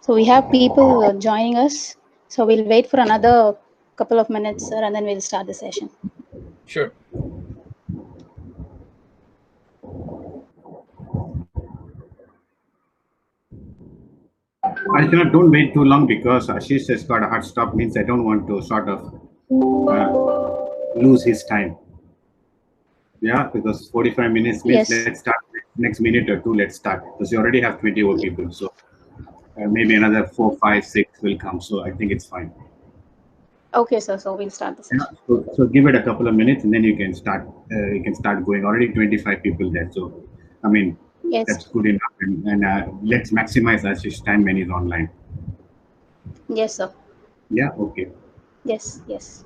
So we have people joining us. So we'll wait for another couple of minutes, sir, and then we'll start the session. Sure. Archana, don't wait too long because Ashish has got a hard stop. Means I don't want to sort of lose his time. Yeah, because 45 minutes means Yes. let's start next minute or two. Let's start because you already have 20 over people. So maybe another 4, 5, 6 will come. So I think it's fine. Okay, sir. So we'll start the Yeah. session. So give it a couple of minutes and then you can start. You can start going. Already 25 people there. So I mean Yes. that's good enough. And let's maximize Ashish's time when he's online. Yes, sir. Yeah. Okay. Yes. Yes.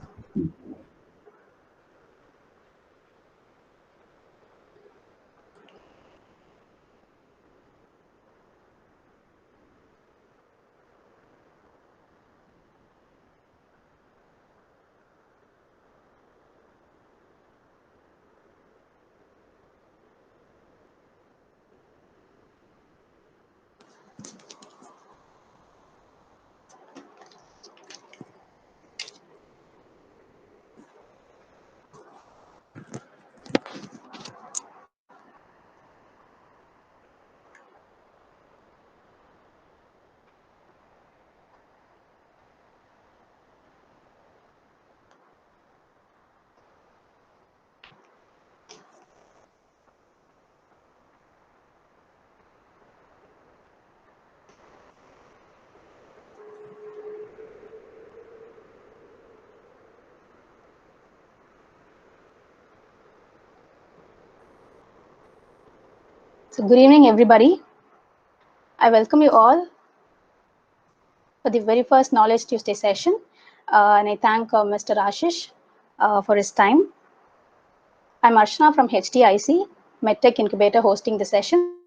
So good evening, everybody. I welcome you all for the very first Knowledge Tuesday session, and I thank Mr. Ashish for his time. I'm Archana from HTIC, MedTech Incubator, hosting the session.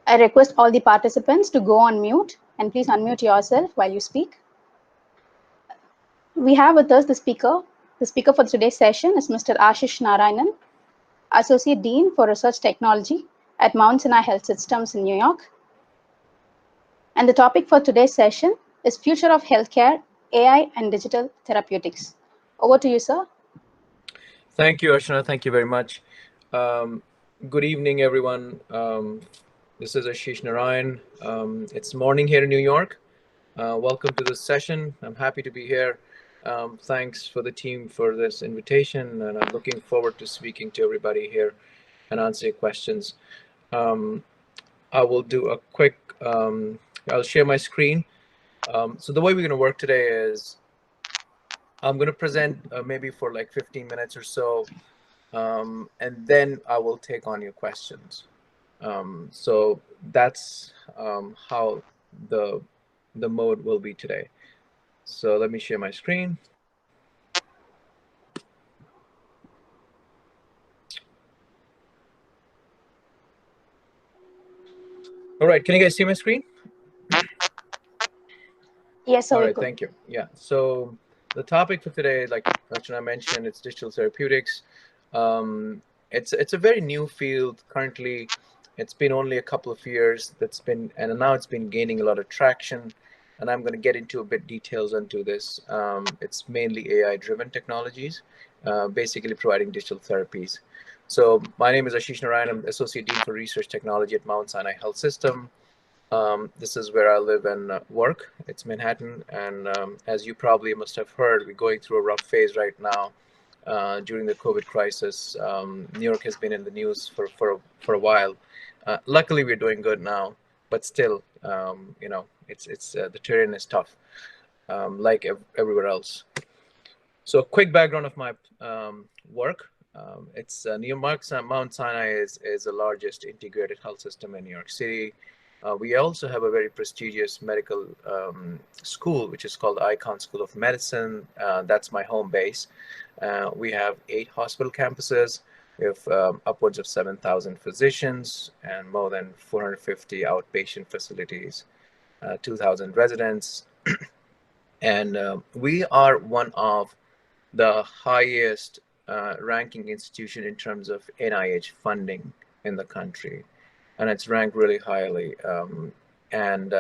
I request all the participants to go on mute and please unmute yourself while you speak. We have with us the speaker. The speaker for today's session is Mr. Ashish Narayan, Associate Dean for Research Technology at Mount Sinai Health Systems in New York. And the topic for today's session is Future of Healthcare, AI and Digital Therapeutics. Over to you, sir. Thank you, Archana. Thank you very much. Good evening, everyone. This is Ashish Narayan. It's morning here in New York. Welcome to this session. I'm happy to be here. Thanks for the team for this invitation, and I'm looking forward to speaking to everybody here and answering questions. I will do a quick, I'll share my screen. So the way we're going to work today is I'm going to present maybe for like 15 minutes or so, and then I will take on your questions. So that's how the mode will be today. So let me share my screen. All right, can you guys see my screen? Yes, sir. All right, thank you. Yeah, so the topic for today, like Archana mentioned, it's digital therapeutics. It's a very new field currently. It's been only a couple of years and now it's been gaining a lot of traction. And I'm going to get into a bit details into this. It's mainly AI-driven technologies, basically providing digital therapies. So my name is Ashish Narayan. I'm Associate Dean for Research Technology at Mount Sinai Health System. This is where I live and work. It's Manhattan, and as you probably must have heard, we're going through a rough phase right now during the COVID crisis. New York has been in the news for a while. Luckily, we're doing good now, but still, it's the terrain is tough, like everywhere else. So, a quick background of my work. It's Mount Sinai is the largest integrated health system in New York City. We also have a very prestigious medical school, which is called Icon School of Medicine. That's my home base. We have 8 hospital campuses. We have upwards of 7,000 physicians and more than 450 outpatient facilities, 2,000 residents. And we are one of the highest ranking institution in terms of NIH funding in the country, and it's ranked really highly. And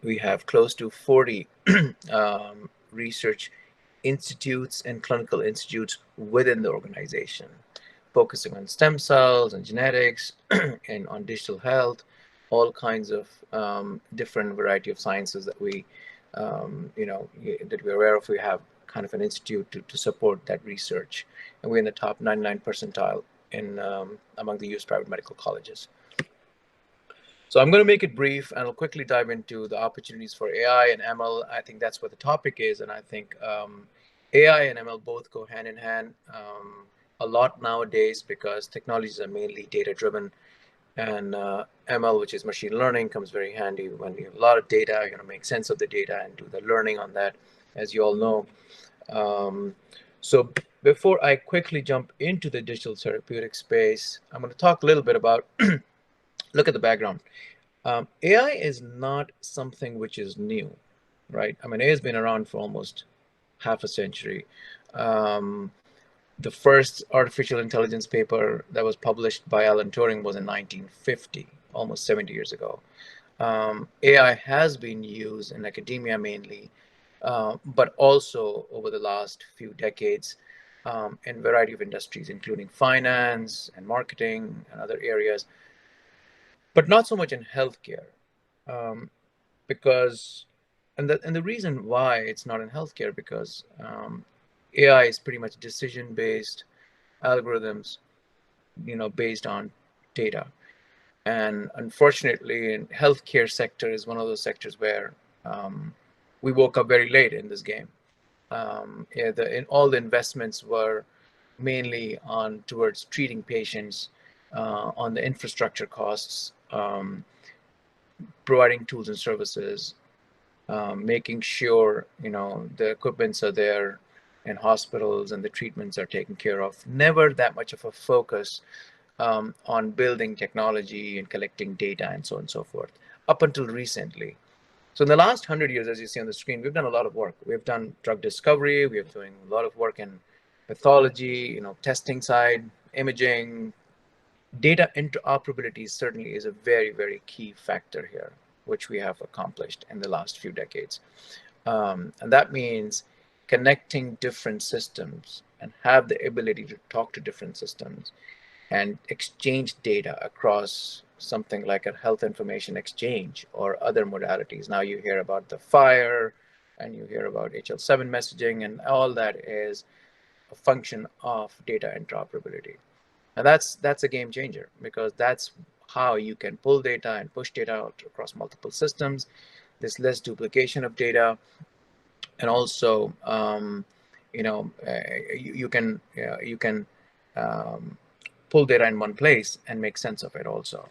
We have close to 40 research institutes and clinical institutes within the organization, focusing on stem cells and genetics and on digital health, all kinds of different variety of sciences that that we're aware of. We have kind of an institute to support that research, and we're in the top 99 percentile in among the U.S. private medical colleges. So I'm going to make it brief, and I'll quickly dive into the opportunities for AI and ML. I think that's what the topic is, and I think AI and ML both go hand in hand a lot nowadays because technologies are mainly data-driven, and ML, which is machine learning, comes very handy when you have a lot of data. You're going to make sense of the data and do the learning on that, as you all know. So before I quickly jump into the digital therapeutic space, I'm going to talk a little bit about look at the background. AI is not something which is new, right? I mean, AI has been around for almost half a century. The first artificial intelligence paper that was published by Alan Turing was in 1950, almost 70 years ago. AI has been used in academia mainly, but also over the last few decades in a variety of industries, including finance and marketing and other areas, but not so much in healthcare, because, and the reason why it's not in healthcare because AI is pretty much decision-based algorithms, based on data. And unfortunately, in healthcare sector is one of those sectors where we woke up very late in this game. All the investments were mainly towards treating patients, on the infrastructure costs, providing tools and services, making sure the equipments are there in hospitals and the treatments are taken care of. Never that much of a focus on building technology and collecting data and so on and so forth, up until recently. So in the last 100 years, as you see on the screen, we've done a lot of work. We've done drug discovery. We're doing a lot of work in pathology, testing side, imaging. Data interoperability certainly is a very, very key factor here, which we have accomplished in the last few decades. And that means connecting different systems and have the ability to talk to different systems and exchange data across something like a health information exchange or other modalities. Now you hear about the FHIR and you hear about HL7 messaging, and all that is a function of data interoperability. And that's a game changer, because that's how you can pull data and push data out across multiple systems. There's less duplication of data, and also you can pull data in one place and make sense of it also.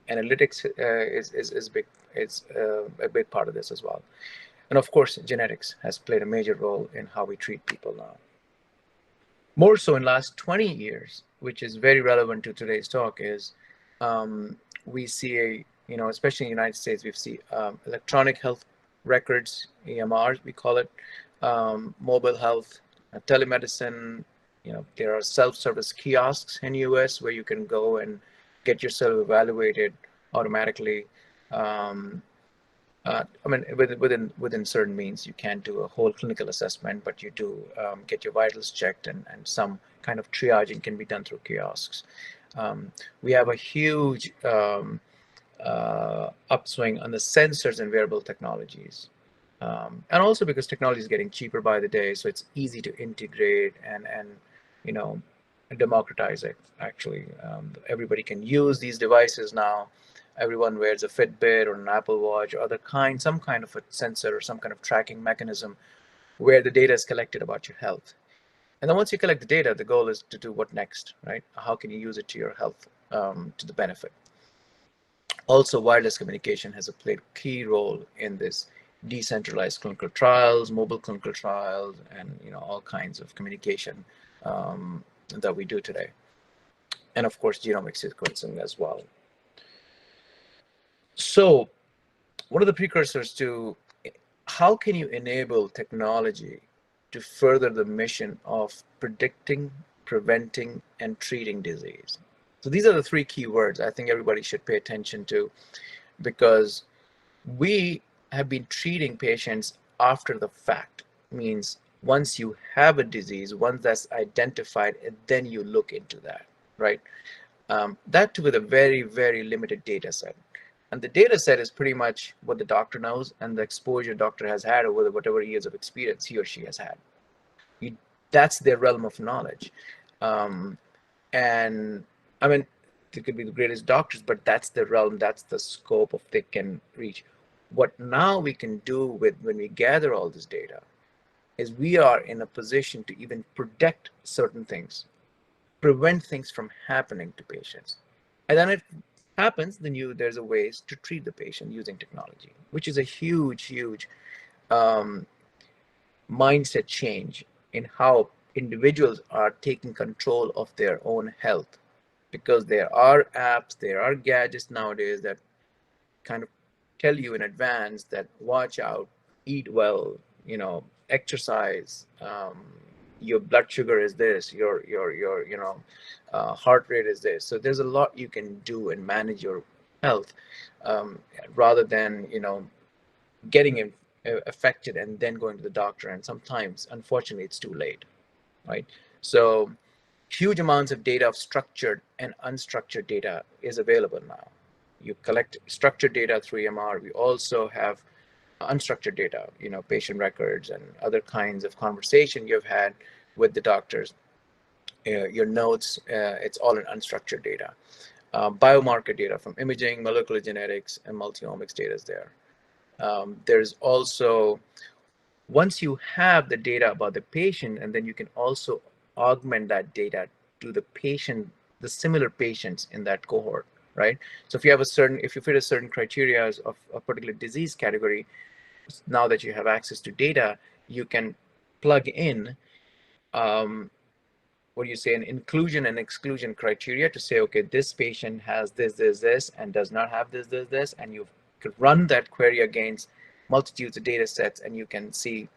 Analytics is big. It's a big part of this as well. And of course, genetics has played a major role in how we treat people now. More so in last 20 years, which is very relevant to today's talk, is we see especially in the United States, we see electronic health records, EMRs, we call it, mobile health, telemedicine. There are self-service kiosks in US where you can go and get yourself evaluated automatically. Within certain means, you can't do a whole clinical assessment, but you do get your vitals checked, and some kind of triaging can be done through kiosks. We have a huge upswing on the sensors and wearable technologies. And also because technology is getting cheaper by the day, so it's easy to integrate and democratize it, actually. Everybody can use these devices now. Everyone wears a Fitbit or an Apple Watch or some kind of a sensor or some kind of tracking mechanism where the data is collected about your health. And then once you collect the data, the goal is to do what next, right? How can you use it to your health, to the benefit? Also, wireless communication has played a key role in this decentralized clinical trials, mobile clinical trials, and all kinds of communication that we do today. And of course, genomic sequencing as well. So what are the precursors to how can you enable technology to further the mission of predicting, preventing, and treating disease? So these are the three key words I think everybody should pay attention to, because we have been treating patients after the fact. Means once you have a disease, once that's identified, and then you look into that, right? That too with a very, very limited data set. And the data set is pretty much what the doctor knows and the exposure doctor has had over whatever years of experience he or she has had. That's their realm of knowledge. And I mean, they could be the greatest doctors, but that's the realm, that's the scope of they can reach. What now we can do with when we gather all this data is we are in a position to even predict certain things, prevent things from happening to patients. And then if it happens, then there's a ways to treat the patient using technology, which is a huge, huge mindset change in how individuals are taking control of their own health. Because there are apps, there are gadgets nowadays that kind of tell you in advance that watch out, eat well, exercise, your blood sugar is this, your heart rate is this. So there's a lot you can do and manage your health, rather than getting affected and then going to the doctor. And sometimes, unfortunately, it's too late, right? So huge amounts of data of structured and unstructured data is available now. You collect structured data through EMR. We also have unstructured data, patient records and other kinds of conversation you've had with the doctors, your notes, it's all in unstructured data. Biomarker data from imaging, molecular genetics, and multi-omics data is there. There's also, once you have the data about the patient, and then you can also augment that data to the patient, the similar patients in that cohort, right? So if you fit a certain criteria of a particular disease category, now that you have access to data, you can plug in what do you say, an inclusion and exclusion criteria to say, okay, this patient has this, and does not have this, and you could run that query against multitudes of data sets, and you can see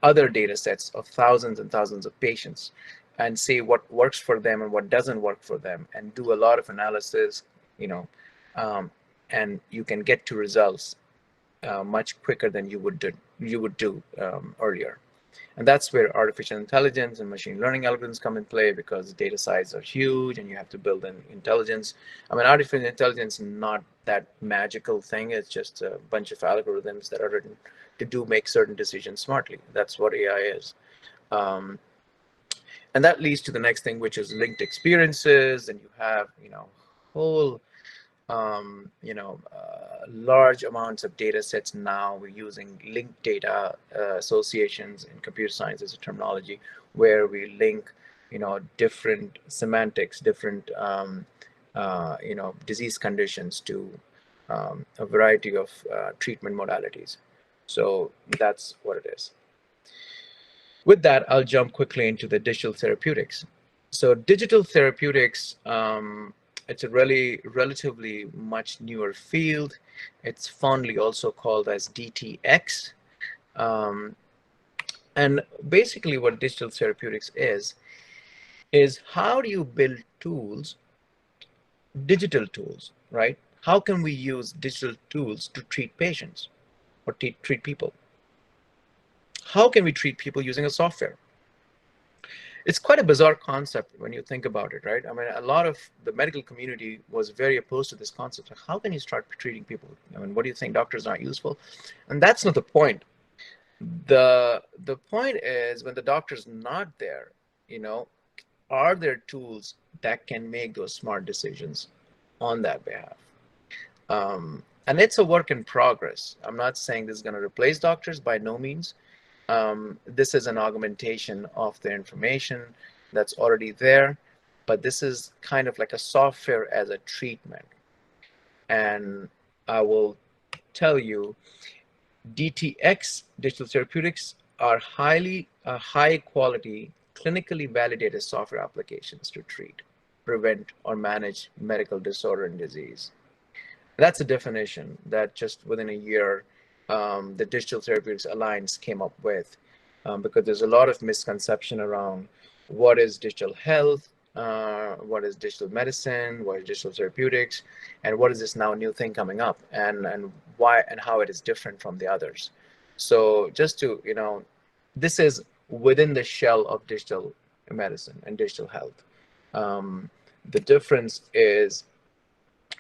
other data sets of thousands and thousands of patients and see what works for them and what doesn't work for them, and do a lot of analysis, and you can get to results much quicker than you would do earlier. And that's where artificial intelligence and machine learning algorithms come in play, because data sizes are huge and you have to build in intelligence. I mean, artificial intelligence is not that magical thing. It's just a bunch of algorithms that are written to make certain decisions smartly. That's what AI is. And that leads to the next thing, which is linked experiences. And you have, whole large amounts of data sets now. We're using linked data associations in computer science as a terminology, where we link, different semantics, different, disease conditions to a variety of treatment modalities. So that's what it is. With that, I'll jump quickly into the digital therapeutics. So digital therapeutics, it's a relatively much newer field. It's fondly also called as DTX. And basically what digital therapeutics is how do you build tools, digital tools, right? How can we use digital tools to treat patients or treat people? How can we treat people using a software? It's quite a bizarre concept when you think about it, right? I mean, a lot of the medical community was very opposed to this concept. How can you start treating people? I mean, what do you think? Doctors aren't useful? And that's not the point. The point is, when the doctor's not there, are there tools that can make those smart decisions on that behalf? And it's a work in progress. I'm not saying this is going to replace doctors, by no means. This is an augmentation of the information that's already there, but this is kind of like a software as a treatment. And I will tell you, DTX, Digital Therapeutics, are high quality, clinically validated software applications to treat, prevent, or manage medical disorder and disease. That's a definition that just within a year, the Digital Therapeutics Alliance came up with, because there's a lot of misconception around what is digital health, what is digital medicine, what is digital therapeutics, and what is this now new thing coming up, and why and how it is different from the others. So just to, this is within the shell of digital medicine and digital health. The difference is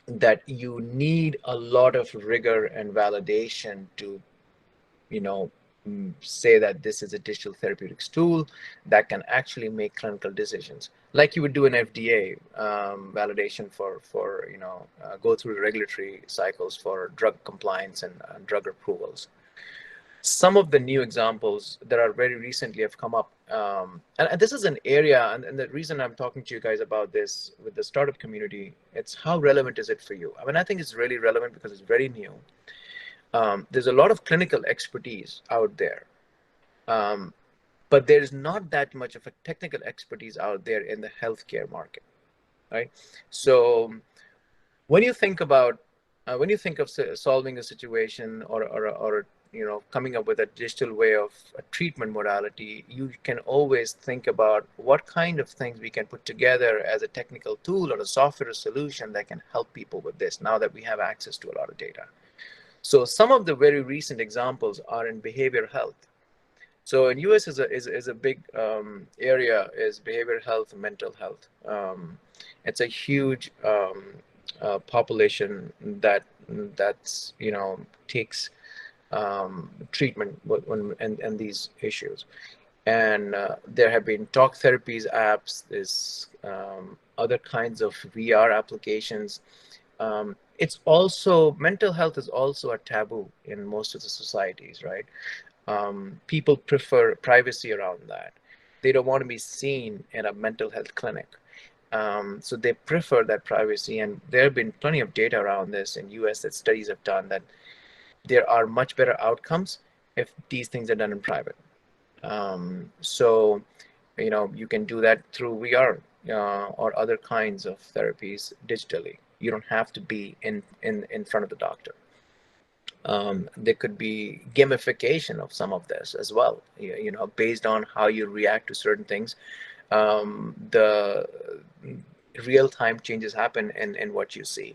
that you need a lot of rigor and validation to, say that this is a digital therapeutics tool that can actually make clinical decisions, like you would do an FDA validation for go through the regulatory cycles for drug compliance and drug approvals. Some of the new examples that are very recently have come up, and this is an area, and the reason I'm talking to you guys about this with the startup community, it's how relevant is it for you? I mean, I think it's really relevant because it's very new. There's a lot of clinical expertise out there, but there's not that much of a technical expertise out there in the healthcare market, right? So when you think about when you think of solving a situation or coming up with a digital way of a treatment modality, you can always think about what kind of things we can put together as a technical tool or a software solution that can help people with this, now that we have access to a lot of data. So some of the very recent examples are in behavioral health. So in US is a big area is behavioral health and mental health. It's a huge population that's takes treatment and these issues. And there have been talk therapies apps, there's other kinds of VR applications. It's also, mental health is also a taboo in most of the societies, right? People prefer privacy around that. They don't want to be seen in a mental health clinic. So they prefer that privacy. And there have been plenty of data around this in US that studies have done that there are much better outcomes if these things are done in private. So, you can do that through VR or other kinds of therapies digitally. You don't have to be in front of the doctor. There could be gamification of some of this as well, based on how you react to certain things. The real-time changes happen in what you see.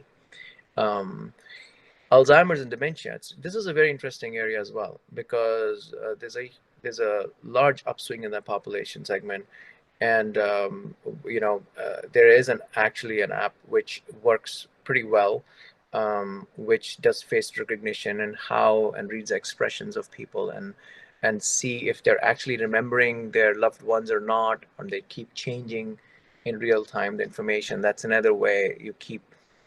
Alzheimer's and dementia. This is a very interesting area as well, because there's a large upswing in that population segment, and there is actually an app which works pretty well, which does face recognition and reads expressions of people and see if they're actually remembering their loved ones or not, or they keep changing in real time the information. That's another way you keep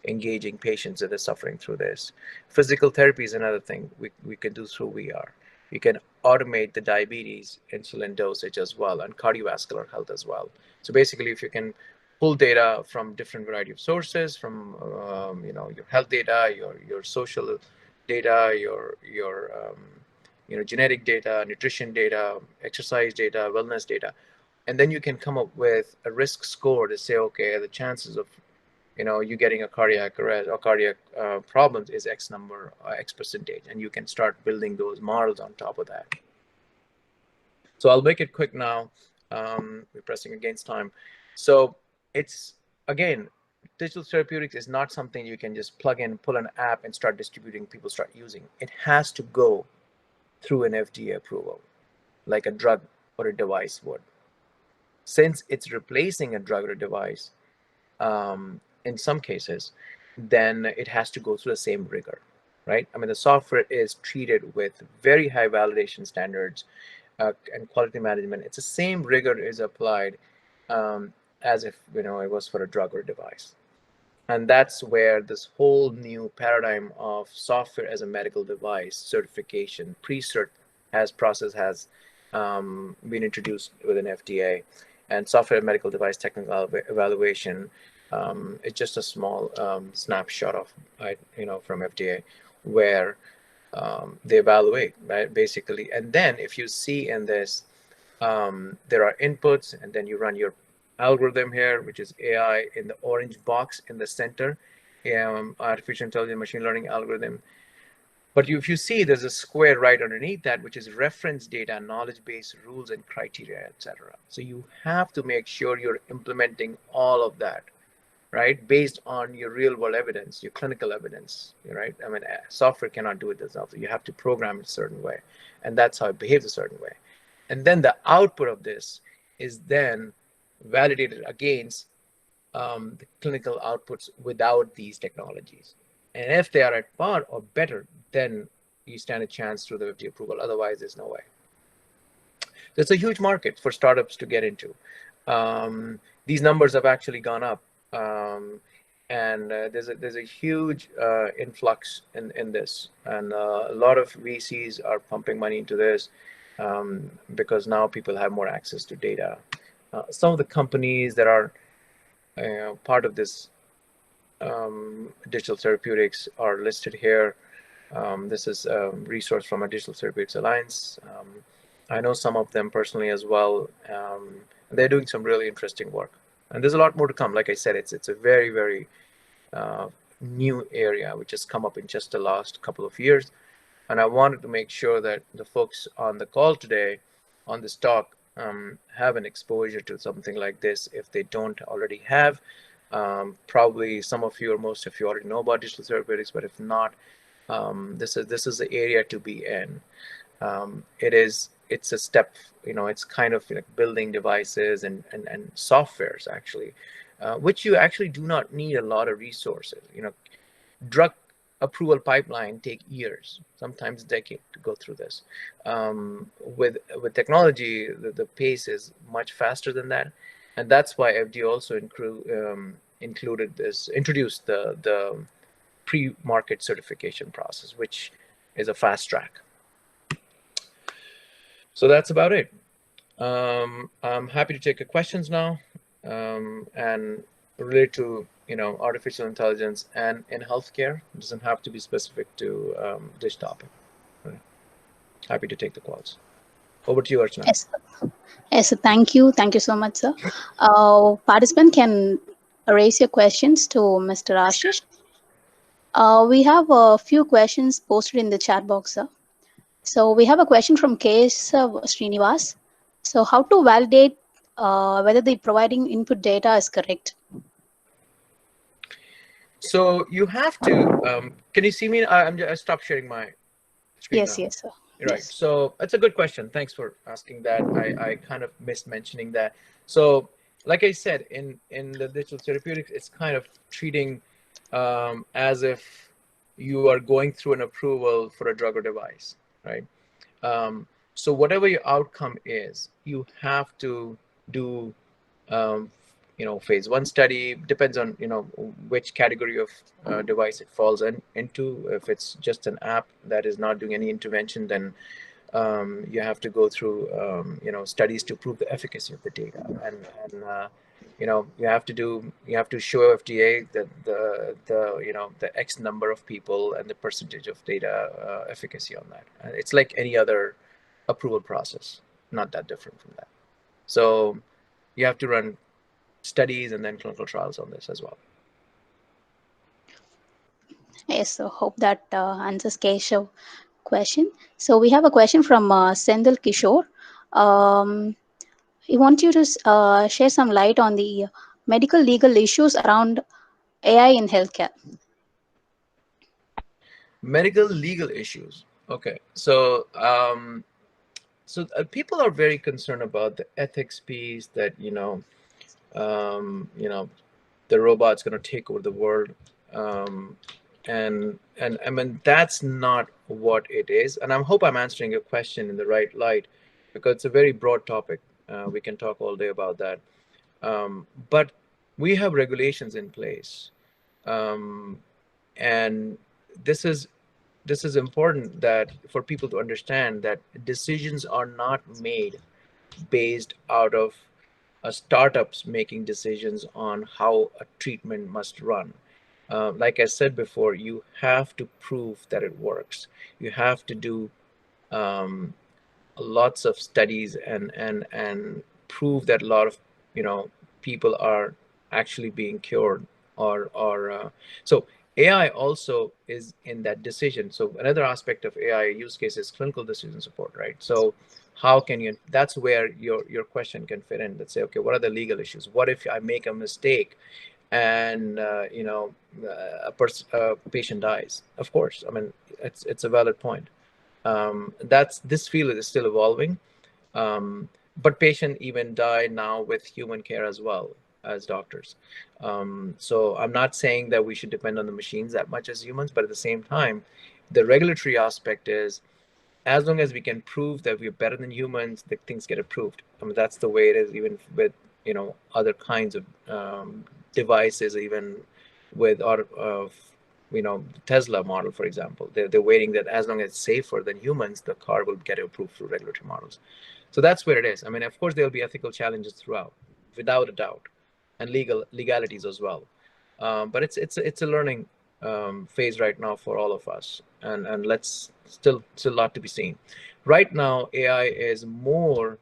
engaging patients that are suffering through this. Physical therapy is another thing we can do through VR. You can automate the diabetes insulin dosage as well, and cardiovascular health as well. So basically, if you can pull data from different variety of sources, from your health data, your social data, your genetic data, nutrition data, exercise data, wellness data, and then you can come up with a risk score to say, okay, the chances of you getting a cardiac arrest or cardiac problems is X number, X percentage, and you can start building those models on top of that. So I'll make it quick now. We're pressing against time. So it's, again, digital therapeutics is not something you can just plug in, pull an app and start distributing, people start using. It has to go through an FDA approval, like a drug or a device would. Since it's replacing a drug or a device, in some cases, then it has to go through the same rigor, right? I mean, the software is treated with very high validation standards and quality management. It's the same rigor is applied as if it was for a drug or device. And that's where this whole new paradigm of software as a medical device certification, pre-cert process has been introduced within FDA, and software medical device technical evaluation It's just a small snapshot of, from FDA, where they evaluate, right, basically. And then if you see in this, there are inputs, and then you run your algorithm here, which is AI in the orange box in the center, artificial intelligence machine learning algorithm. But if you see, there's a square right underneath that, which is reference data, knowledge base, rules and criteria, etc. So you have to make sure you're implementing all of that, right, based on your real world evidence, your clinical evidence, right? I mean, software cannot do it itself. You have to program it a certain way, and that's how it behaves a certain way. And then the output of this is then validated against the clinical outputs without these technologies. And if they are at par or better, then you stand a chance through the FDA approval. Otherwise, there's no way. It's a huge market for startups to get into. These numbers have actually gone up, and there's a huge influx in this, and a lot of VCs are pumping money into this because now people have more access to data. Some of the companies that are part of this Digital Therapeutics are listed here. This is a resource from a Digital Therapeutics Alliance. I know some of them personally as well. They're doing some really interesting work, and there's a lot more to come. Like I said, it's a very, very new area which has come up in just the last couple of years. And I wanted to make sure that the folks on the call today on this talk have an exposure to something like this if they don't already have. Probably some of you or most of you already know about digital therapeutics, but if not, this is the area to be in. It's a step, it's kind of like building devices and softwares actually, which you actually do not need a lot of resources. Drug approval pipeline take years, sometimes decades to go through this. With technology, the pace is much faster than that, and that's why FDA also introduced the pre-market certification process, which is a fast track. So that's about it. I'm happy to take your questions now, and related to artificial intelligence and in healthcare. It doesn't have to be specific to this topic. Right. Happy to take the calls. Over to you, Archana. Yes, thank you so much, sir. Participant can raise your questions to Mr. Ashish. We have a few questions posted in the chat box, sir. So we have a question from K.S. Srinivas. So how to validate whether the providing input data is correct? So you have to, can you see me? I stopped sharing my screen Yes, now. yes, sir. Right. Yes. So that's a good question. Thanks for asking that. I kind of missed mentioning that. So like I said, in the digital therapeutics, it's kind of treating as if you are going through an approval for a drug or device, right? So whatever your outcome is, you have to do phase 1 study. Depends on which category of device it falls into. If it's just an app that is not doing any intervention, then you have to go through studies to prove the efficacy of the data, and you have to show FDA that the X number of people and the percentage of data efficacy on that. It's like any other approval process, not that different from that. So you have to run studies and then clinical trials on this as well. Yes, so hope that answers Keshav question. So we have a question from Sendil Kishore. He wants you to share some light on the medical legal issues around AI in healthcare. Medical legal issues. Okay, so people are very concerned about the ethics piece, that the robot's going to take over the world, and I mean, that's not what it is. And I hope I'm answering your question in the right light, because it's a very broad topic. We can talk all day about that, but we have regulations in place, and this is important, that for people to understand that decisions are not made based out of startups making decisions on how a treatment must run. Like I said before, you have to prove that it works. You have to do um, lots of studies and prove that a lot of people are actually being cured or so AI also is in that decision. So another aspect of AI use case is clinical decision support, right? So how can you, that's where your question can fit in. Let's say, okay, what are the legal issues? What if I make a mistake and a patient dies? Of course, I mean, it's a valid point. That's, this field is still evolving, but patient even die now with human care as well as doctors. So I'm not saying that we should depend on the machines that much as humans, but at the same time, the regulatory aspect is, as long as we can prove that we're better than humans, the things get approved. I mean, that's the way it is, even with other kinds of devices, even with Tesla model, for example. They're waiting that as long as it's safer than humans, the car will get approved through regulatory models. So that's where it is. I mean, of course, there'll be ethical challenges throughout, without a doubt, and legalities as well. But it's a learning phase right now for all of us, and let's still a lot to be seen. Right now, AI is more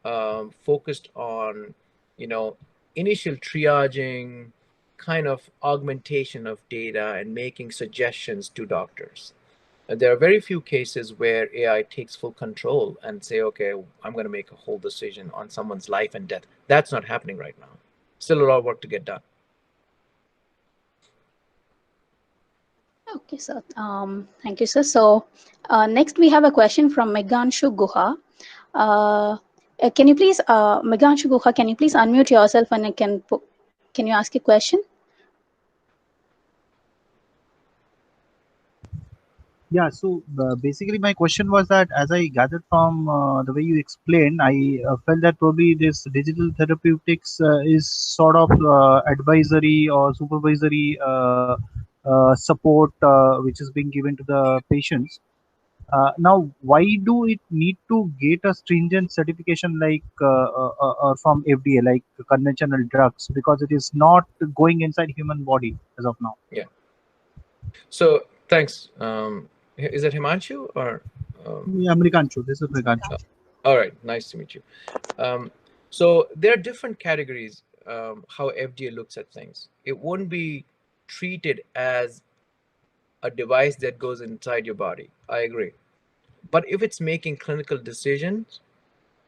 focused on initial triaging, kind of augmentation of data, and making suggestions to doctors. There are very few cases where AI takes full control and say, okay, I'm going to make a whole decision on someone's life and death. That's not happening right now. Still a lot of work to get done. Okay, sir. Thank you, sir. So next we have a question from Meghanshu Guha. Can you please, Meghanshu Guha, can you please unmute yourself and can you ask a question? Yeah, so basically my question was that, as I gathered from the way you explained, I felt that probably this digital therapeutics is sort of advisory or supervisory support which is being given to the patients. Now, why do it need to get a stringent certification like from FDA, like conventional drugs, because it is not going inside human body as of now? Yeah. So thanks. Is it Himanshu or? Yeah, Mriganchu. This is Mriganchu. All right. Nice to meet you. So there are different categories how FDA looks at things. It won't be treated as a device that goes inside your body. I agree. But if it's making clinical decisions,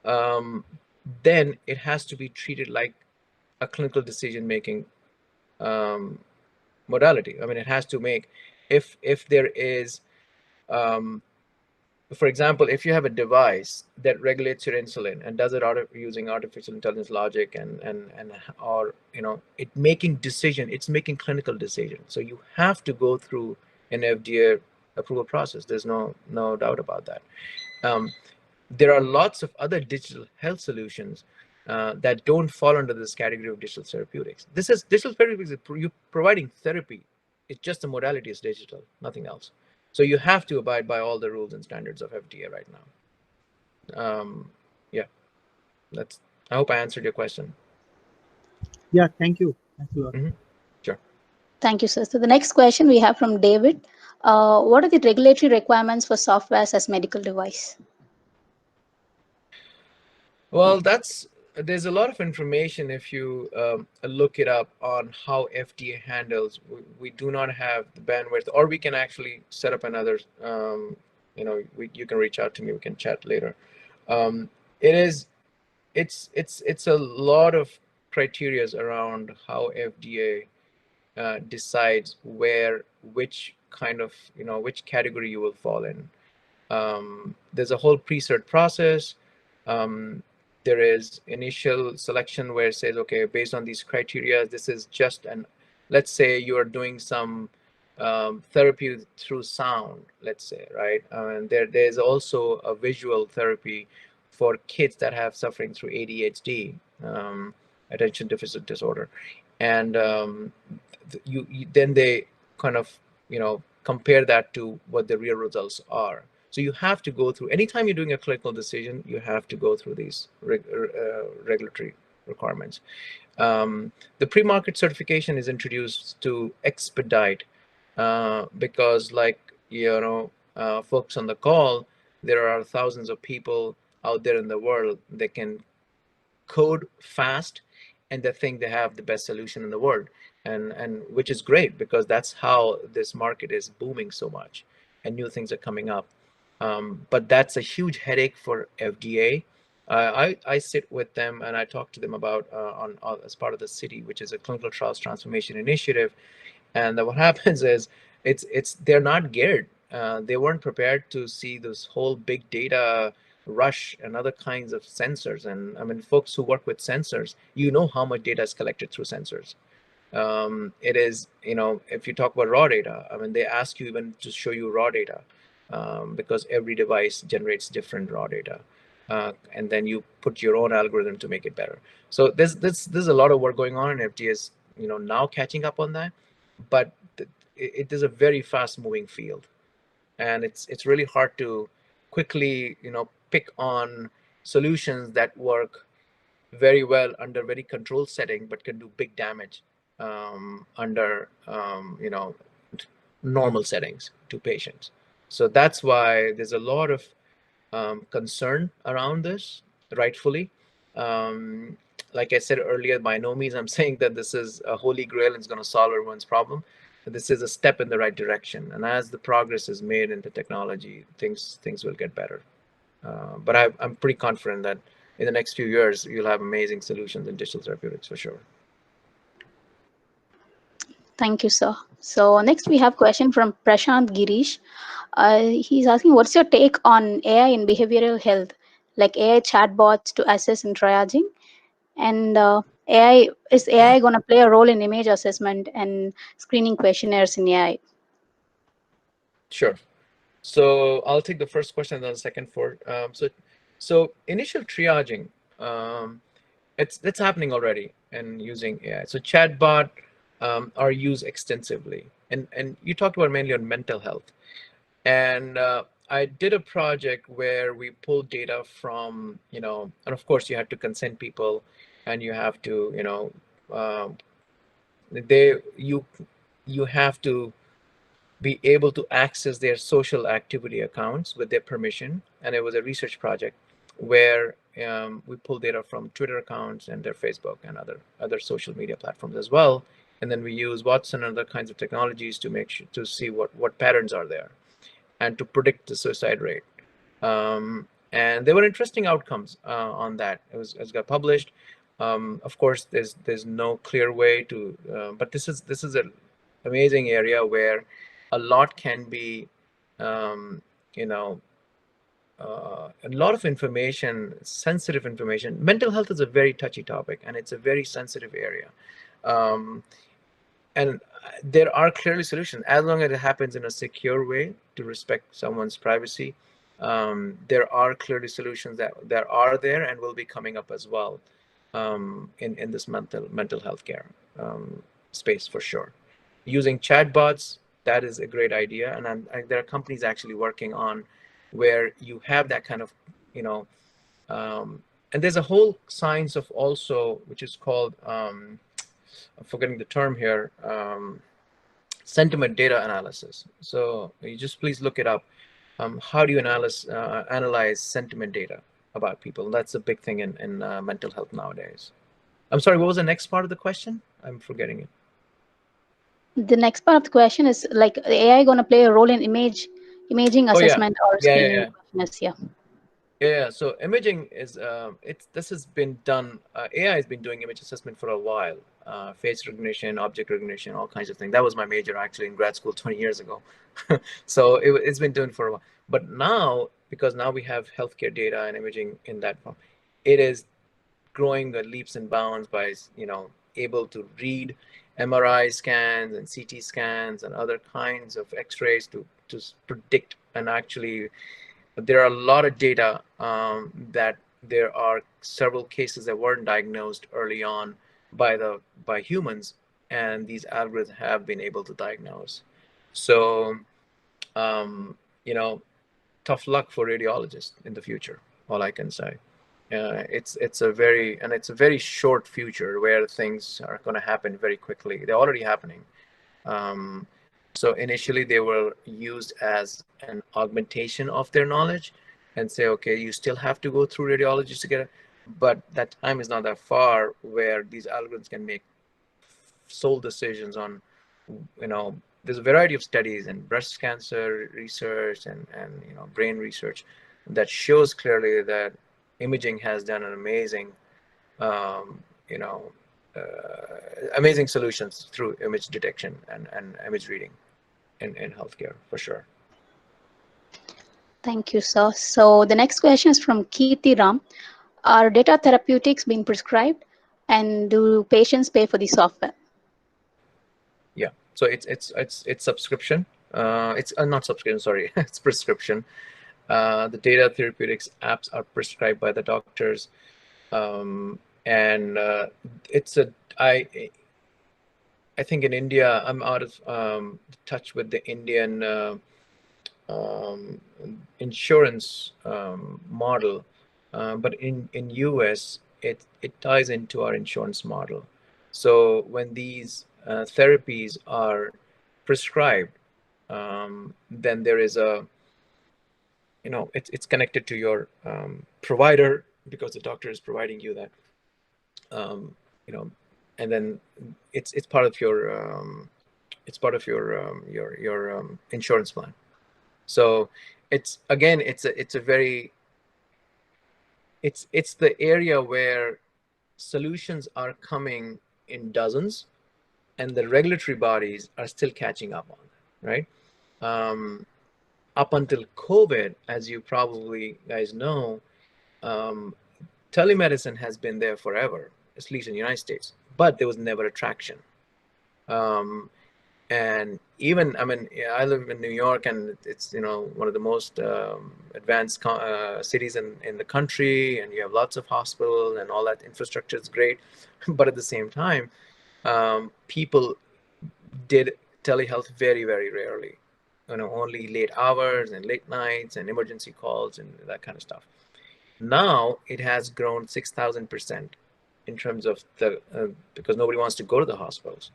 then it has to be treated like a clinical decision making modality. I mean, it has to make, if there is, for example, if you have a device that regulates your insulin and does it using artificial intelligence logic and or it making decision, it's making clinical decision. So you have to go through an FDA approval process. There's no doubt about that. There are lots of other digital health solutions that don't fall under this category of digital therapeutics. This is digital therapeutics. You're providing therapy. It's just the modality is digital, nothing else. So you have to abide by all the rules and standards of FDA right now. Yeah, that's. I hope I answered your question. Yeah, thank you. Thank you. Mm-hmm. Sure. Thank you, sir. So the next question we have from David. What are the regulatory requirements for software as medical device? Well, there's a lot of information if you look it up on how FDA handles. We do not have the bandwidth, or we can actually set up another. You can reach out to me. We can chat later. It's a lot of criterias around how FDA decides which kind of which category you will fall in. There's a whole pre-cert process. There is initial selection where it says, okay, based on these criteria, this is just let's say you are doing some therapy through sound, let's say, right? And there's also a visual therapy for kids that have suffering through ADHD, attention deficit disorder. And then they kind of, compare that to what the real results are. So you have to go through, anytime you're doing a clinical decision, you have to go through these regulatory requirements. The pre-market certification is introduced to expedite, because like, folks on the call, there are thousands of people out there in the world that can code fast, and they think they have the best solution in the world, and which is great, because that's how this market is booming so much and new things are coming up. But that's a huge headache for FDA. I sit with them and I talk to them about as part of the city, which is a clinical trials transformation initiative. And what happens is it's they're not geared. They weren't prepared to see this whole big data rush and other kinds of sensors. And I mean, folks who work with sensors, how much data is collected through sensors. It is, if you talk about raw data, I mean, they ask you even to show you raw data, because every device generates different raw data. And then you put your own algorithm to make it better. So there's a lot of work going on, and FDA is, now catching up on that. But it is a very fast moving field, and it's really hard to quickly, pick on solutions that work very well under very controlled setting, but can do big damage under normal settings to patients. So that's why there's a lot of concern around this, rightfully. Like I said earlier, by no means I'm saying that this is a holy grail and it's going to solve everyone's problem. This is a step in the right direction, and as the progress is made into technology, things will get better. But I'm pretty confident that in the next few years, you'll have amazing solutions in digital therapeutics for sure. Thank you, sir. So next we have a question from Prashant Girish. He's asking, what's your take on AI in behavioral health, like AI chatbots to assess and triaging? And is AI going to play a role in image assessment and screening questionnaires in AI? Sure. So I'll take the first question and then the second for. So initial triaging, it's happening already and using AI. So chatbot are used extensively, and you talked about mainly on mental health. And I did a project where we pulled data from, and of course you have to consent people, and you have to, you have to be able to access their social activity accounts with their permission. And it was a research project where we pulled data from Twitter accounts and their Facebook and other social media platforms as well. And then we use Watson and other kinds of technologies to make sure to see what patterns are there and to predict the suicide rate. And there were interesting outcomes on that. It got published. Of course, there's no clear way to, but this is an amazing area where a lot can be, a lot of information, sensitive information. Mental health is a very touchy topic, and it's a very sensitive area. And there are clearly solutions, as long as it happens in a secure way to respect someone's privacy. There are clearly solutions that are there and will be coming up as well in this mental health care space for sure. Using chatbots, that is a great idea, and there are companies actually working on where you have that kind of, and there's a whole science of also, which is called, I'm forgetting the term here, sentiment data analysis. So you just please look it up. How do you analyze sentiment data about people? That's a big thing in mental health nowadays. I'm sorry, what was the next part of the question? I'm forgetting it. The next part of the question is, like, AI going to play a role in imaging assessment or screening? Yeah, so imaging is this has been done. AI has been doing image assessment for a while. Face recognition, object recognition, all kinds of things. That was my major actually in grad school 20 years ago. So it's been doing for a while. But now, because now we have healthcare data and imaging in that form, it is growing the leaps and bounds by able to read MRI scans and CT scans and other kinds of X-rays to predict. And actually, there are a lot of data that there are several cases that weren't diagnosed early on by humans, and these algorithms have been able to diagnose. So, tough luck for radiologists in the future. All I can say. It's a very short future where things are going to happen very quickly. They're already happening. So initially they were used as an augmentation of their knowledge, and say, okay, you still have to go through radiologists to get it, but that time is not that far where these algorithms can make sole decisions on, there's a variety of studies in breast cancer research and brain research that shows clearly that imaging has done an amazing, um, you know, amazing solutions through image detection and image reading in healthcare, for sure. Thank you, sir. So the next question is from Kirti Ram. Are data therapeutics being prescribed, and do patients pay for the software? Yeah, so it's subscription. It's not subscription, sorry, it's prescription. The data therapeutics apps are prescribed by the doctors, and it's a I think in India, I'm out of touch with the Indian um, insurance model, but in US it ties into our insurance model. So when these therapies are prescribed, then there is a, it's connected to your provider, because the doctor is providing you that, you know and then it's part of your insurance plan. So it's a very, it's the area where solutions are coming in dozens, and the regulatory bodies are still catching up on it, right? Up until COVID, as you probably guys know, um, telemedicine has been there forever, at least in the United States, but there was never a traction. And even, I mean, I live in New York, and it's one of the most advanced cities in the country, and you have lots of hospitals and all that infrastructure is great, but at the same time, people did telehealth very, very rarely, only late hours and late nights and emergency calls and that kind of stuff. Now it has grown 6,000% in terms of the because nobody wants to go to the hospitals.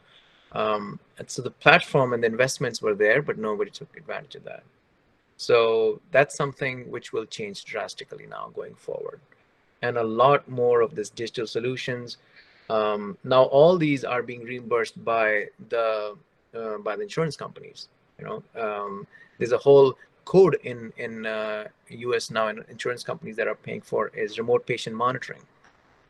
And so the platform and the investments were there, but nobody took advantage of that. So that's something which will change drastically now going forward. And a lot more of this digital solutions. Now all these are being reimbursed by the insurance companies. There's a whole code in US now, and insurance companies that are paying for is remote patient monitoring.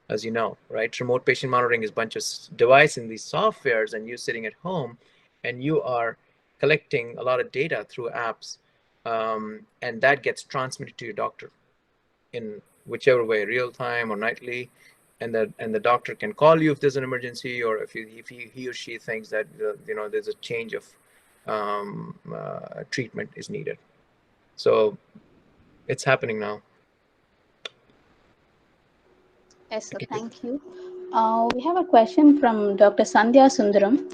As you know, right? Remote patient monitoring is a bunch of device in these softwares, and you sitting at home, and you are collecting a lot of data through apps, and that gets transmitted to your doctor in whichever way, real time or nightly, and the doctor can call you if there's an emergency, or if he or she thinks that there's a change of treatment is needed. So it's happening now. Yes, sir. Thank you. We have a question from Dr. Sandhya Sundaram.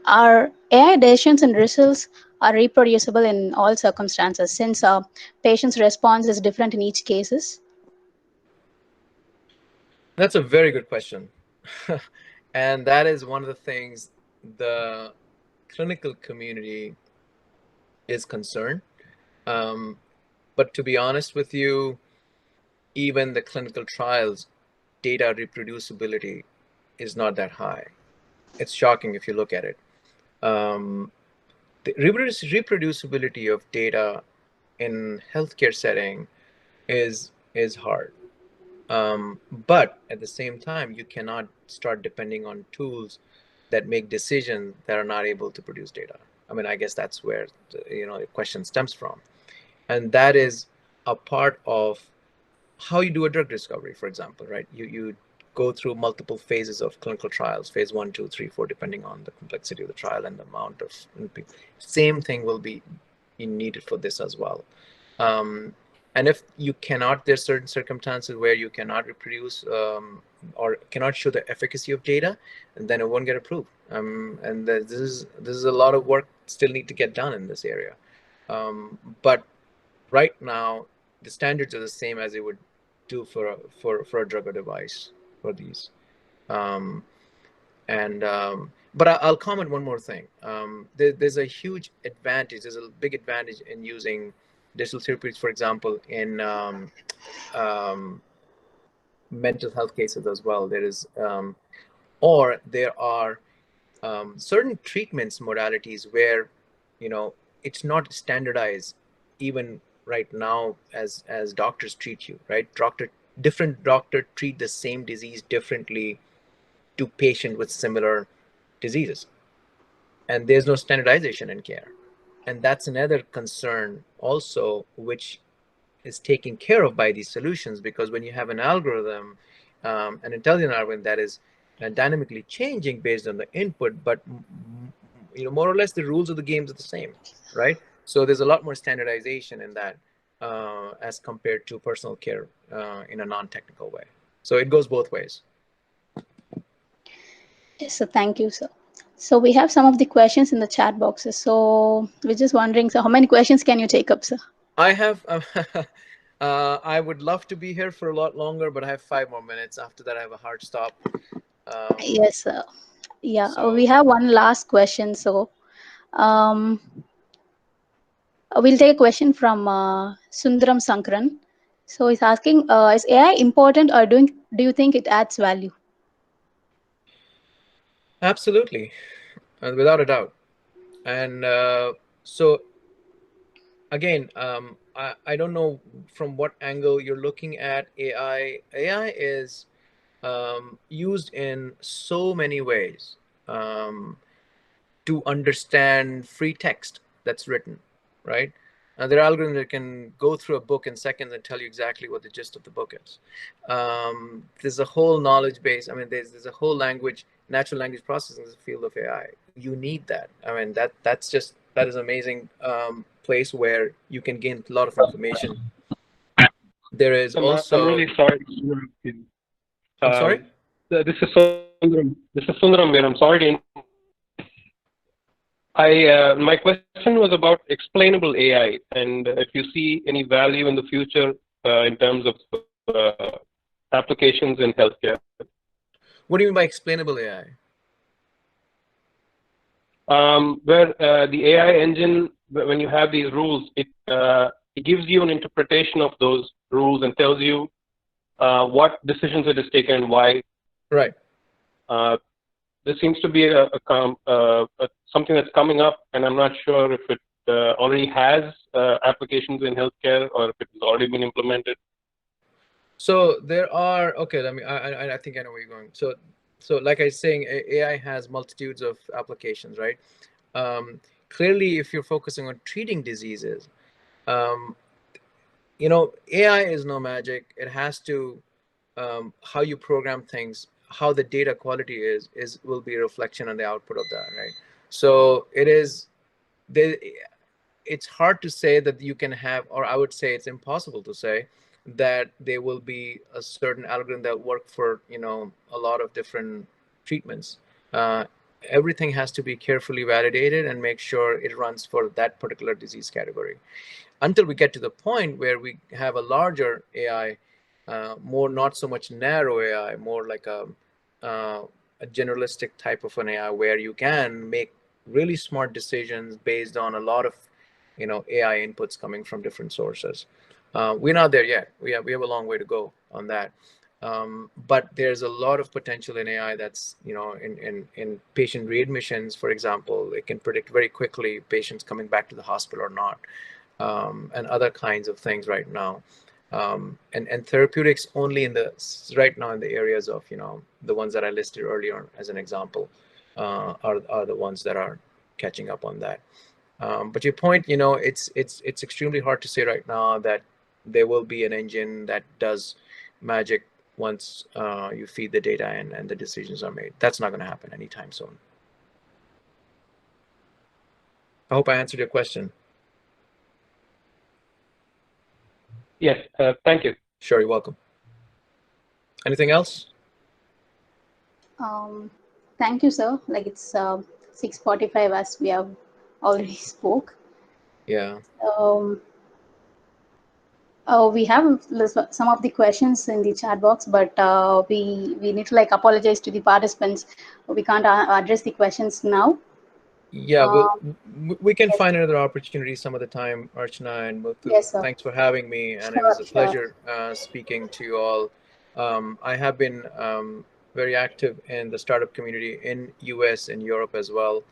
Our AI decisions and results are reproducible in all circumstances, since a patient's response is different in each cases? That's a very good question. And that is one of the things the clinical community is concerned. But to be honest with you, even the clinical trials data reproducibility is not that high. It's shocking if you look at it. The reproducibility of data in healthcare setting is hard. But at the same time, you cannot start depending on tools that make decisions that are not able to produce data. I mean, I guess that's where the question stems from. And that is a part of how you do a drug discovery, for example, right? You go through multiple phases of clinical trials, phase 1, 2, 3, 4, depending on the complexity of the trial and the amount of same thing will be needed for this as well. And if you cannot, there's certain circumstances where you cannot reproduce or cannot show the efficacy of data, and then it won't get approved. And this is a lot of work still need to get done in this area. But right now, the standards are the same as it would do for a drug or device for these. But I'll comment one more thing. There's a huge advantage. There's a big advantage in using digital therapeutics, for example, in mental health cases as well. There are certain treatments modalities where, it's not standardized even right now as doctors treat you, right? Different doctor treat the same disease differently to patient with similar diseases, and there's no standardization in care. And that's another concern also, which is taken care of by these solutions, because when you have an algorithm, an intelligent algorithm that is dynamically changing based on the input, but more or less the rules of the games are the same, right? So there's a lot more standardization in that as compared to personal care in a non-technical way. So it goes both ways. Yes, so thank you, sir. So we have some of the questions in the chat boxes. So we're just wondering, so how many questions can you take up, sir? I have, I would love to be here for a lot longer, but I have 5 more minutes. After that, I have a hard stop. Yes, sir. Yeah, So- we have one last question. So we'll take a question from Sundaram Sankran. So he's asking, is AI important, or do you think it adds value? Absolutely, without a doubt. And so again, I don't know from what angle you're looking at AI. AI is used in so many ways to understand free text that's written, right? There are algorithms that can go through a book in seconds and tell you exactly what the gist of the book is. There's a whole knowledge base. I mean, there's a whole natural language processing is a field of AI. You need that. I mean, that is amazing place where you can gain a lot of information. There is also. I'm really sorry to interrupt you. I'm sorry? This is Sundaram here. I'm sorry to interrupt. My question was about explainable AI, and if you see any value in the future in terms of applications in healthcare. What do you mean by explainable AI? Where the AI engine, when you have these rules, it gives you an interpretation of those rules and tells you what decisions it has taken and why. Right. This seems to be something that's coming up, and I'm not sure if it already has applications in healthcare or if it's already been implemented. So there are, okay, I think I know where you're going. So like I was saying, AI has multitudes of applications, right? Clearly, if you're focusing on treating diseases, AI is no magic. It has to, how you program things, how the data quality will be a reflection on the output of that, right? So it's hard to say that you can have, or I would say it's impossible to say that there will be a certain algorithm that work for a lot of different treatments. Everything has to be carefully validated and make sure it runs for that particular disease category until we get to the point where we have a larger AI, more not so much narrow AI, more like a generalistic type of an AI where you can make really smart decisions based on a lot of AI inputs coming from different sources. We're not there yet. We have a long way to go on that. But there's a lot of potential in AI that's, in patient readmissions, for example, it can predict very quickly patients coming back to the hospital or not, and other kinds of things right now. And therapeutics only right now in the areas of, the ones that I listed earlier as an example, are the ones that are catching up on that. But your point, it's extremely hard to say right now that there will be an engine that does magic once you feed the data in and the decisions are made. That's not going to happen anytime soon. I hope I answered your question. Yes, thank you. Sure, you're welcome. Anything else? Thank you, sir. Like it's 6:45 as we have already spoke. Yeah. We have some of the questions in the chat box, but we need to like apologize to the participants. We can't address the questions now. Yeah, we can Yes. find another opportunity some other time, Archana and Muthu. Yes, sir. Thanks for having me, and it Sure, was a sure. pleasure speaking to you all. I have been very active in the startup community in US and Europe as well,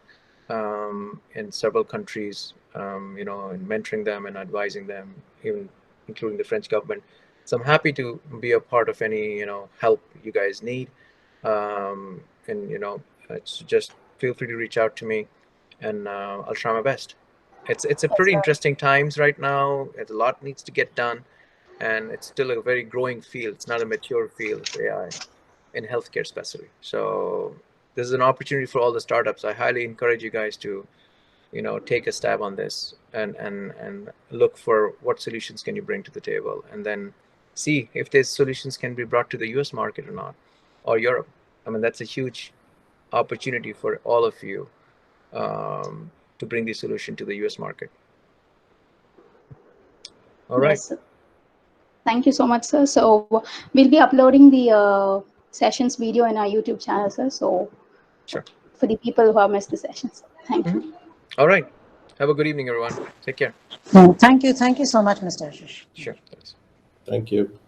in several countries, you know, and mentoring them and advising them, even including the French government. So I'm happy to be a part of any, you know, help you guys need. And, you know, it's just feel free to reach out to me, and I'll try my best. It's a pretty interesting times right now. A lot needs to get done, and it's still a very growing field. It's not a mature field, AI, in healthcare especially. So this is an opportunity for all the startups. I highly encourage you guys to, you know, take a stab on this and look for what solutions can you bring to the table, and then see if these solutions can be brought to the US market or not, or Europe. I mean, that's a huge opportunity for all of you, to bring the solution to the US market. All right. Yes, sir. Thank you so much, sir. So we'll be uploading the sessions video in our YouTube channel, sir. So Sure. for the people who have missed the sessions. Thank you. All right. Have a good evening, everyone. Take care. Thank you so much, Mr. Ashish. Sure. Thanks. Thank you.